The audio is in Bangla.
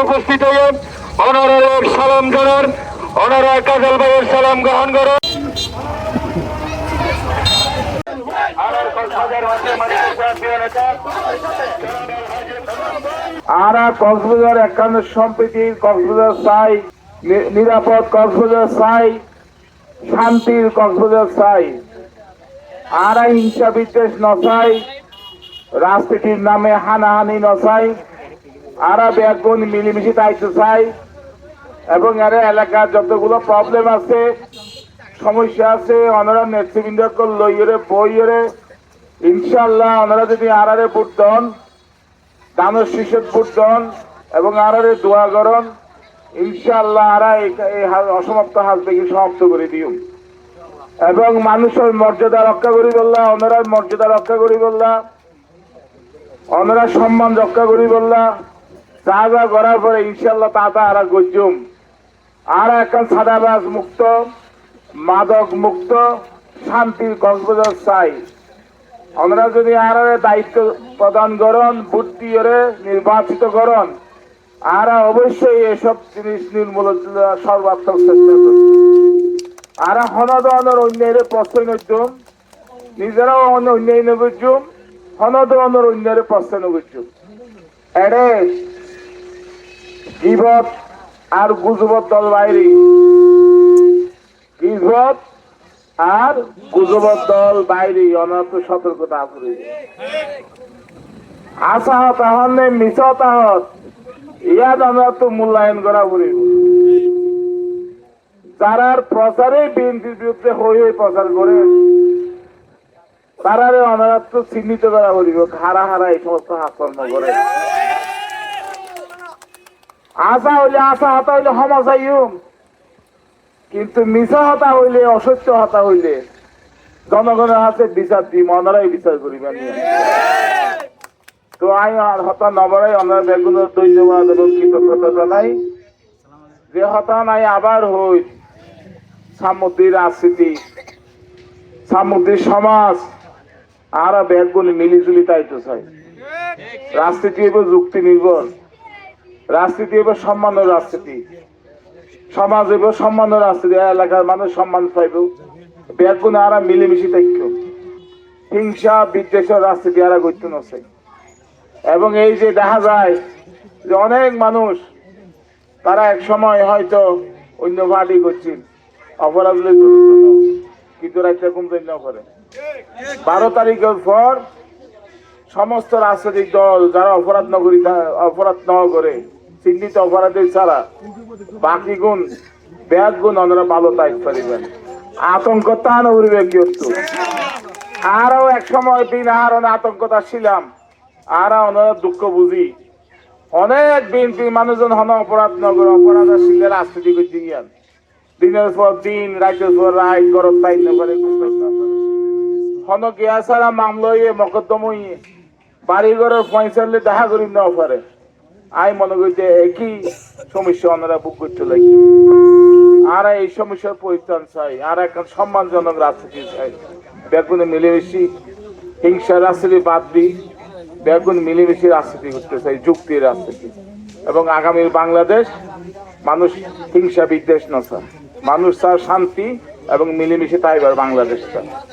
উপস্থিত হয়ে অনারের সালাম জানান। ওনারা কাজল ভাইয়ের সালাম গ্রহণ করেন। আরা কক্সবাজার একান্ন সম্প্রীতির কক্সবাজার চাই, নিরাপদ কক্সবাজার চাই, শান্তির কক্সবাজার চাই। আরা হিংসা বিদ্বেষ নচাই, রাজনীতির নামে হানাহানি নচাই। আরা ব্যাগুন মিলিমিশি দায়িত্ব চাই এবং এর এলাকার যতগুলো প্রবলেম আছে, সমস্যা আছে, ওনারা নেতৃবৃন্দ লইরে বইরে ইনশাল্লাহ ওনারা যদি আরারে ভোট দেন, দানের শীষের ভোট দেন এবং আরারে দোয়া করেন, ইনশাল্লাহ আরা এই অসমাপ্ত হাজবেগে সমাপ্ত করে দিও এবং মানুষের মর্যাদা রক্ষা করি বললা, ওনারা মর্যাদা রক্ষা করি বললা, ওনারা সম্মান রক্ষা করি বললা। যা যা করার পরে ইনশাল্লাহ তা আরা গজ্জুম। আর এখন সাদাবাজ মুক্ত, মাদক মুক্ত, শান্তির কক্সবাজার চাই। আমরা যদি আরারে দায়িত্ব প্রদান করেন, ভোট দিয়ে নির্বাচিত করেন, আরা অবশ্যই এসব জিনিস নির্মূল সর্বাত্মক চেষ্টা করবে। আরা হনদনের অন্যের প্রশ্রয় নজুম, নিজেরাও অন্যায় নজুম, হনদনের অন্যের প্রশ্রয় নজুম। এড়ে গিবত আর গুজবত দল বাইরে, গিবত আর গুজবত দল বাইরে অনার্থ সতর্কতা করে আশা হতাহত নেই, মিশা হতাহত ইয়াদ অনার্থ মূল্যায়ন করা পড়িব। যারার প্রচারে বিএনপির বিরুদ্ধে হয়ে প্রচার করে তারারে অনার্থ চিহ্নিত করা পড়িব। হারা হারা এই সমস্ত আচরণ করে। আশা হইলে আশা হতা হইলে হমাশাইম, কিন্তু মিশা হতা হইলে অসত্য হতা হইলে জনগণের হাতে বিচার দিই, ওনারাই বিচার করিবেন। তো আমি হতা নবরাই ওনার বেগুনের ধন্যবাদ এবং কৃতজ্ঞতা জানাই যে হতা নাই আবার হই সামুদ্রিক রাজনীতি, সামুদ্রিক সমাজ আর বেগুন মিলিজুলি তাই তো চাই। রাজনীতি এবার যুক্তি নির্ভর, রাজনীতি এবার সম্মানের রাজনীতি, সমাজ এবার সম্মানের রাজনীতি। এলাকার মানুষ সম্মান পাইব, বেগুন আরা মিলেমিশি থাকত, হিংসা বিদ্বেষের রাজনীতি আরা করতে নছে। এবং এই যে দেখা যায় যে অনেক মানুষ তারা এক সময় হয়তো অন্য পার্টি করছেন, অপরাধ কিন্তু রাজ্য কমপ্লেন না করে। 12 তারিখের পর সমস্ত রাজনৈতিক দল যারা অপরাধ না করে, চিহ্নিত অপরাধী ছাড়া বাকি গুণ ব্যাগ গুণ ওনারা ভালো তাই পারিবেন। আতঙ্ক তান উড়বে কি হতো। আরো এক সময় বিনা হারণে আতঙ্কতা ছিলাম, আর ওনারা দুঃখ বুঝি। অনেক বিএনপি মানুষজন হন অপরাধ না করে, অপরাধ শিখে রাজনীতি করতে গিয়ান দিনের পর দিন, রাতের পর রাত গরম তাই না করে, হন গিয়া ছাড়া মামলা মকদ্দম বাড়ি ঘরের পয়সালে দেখা করি না পারে। আমি মনে করি যে একই সমস্যা ওনারা বুক করতে লাগি। আর এই সমস্যার পরিত্রাণ চাই, আর এখন সম্মানজনক রাজনীতি চাই। বেগুনে মিলেমিশি হিংসা রাজনীতি বাদ দিই, বেগুন মিলেমিশি রাজনীতি করতে চাই, যুক্তির রাজনীতি। এবং আগামীর বাংলাদেশ মানুষ হিংসা বিদ্বেষ না চায়, মানুষ চায় শান্তি এবং মিলেমিশে তাইবার বাংলাদেশ চায়।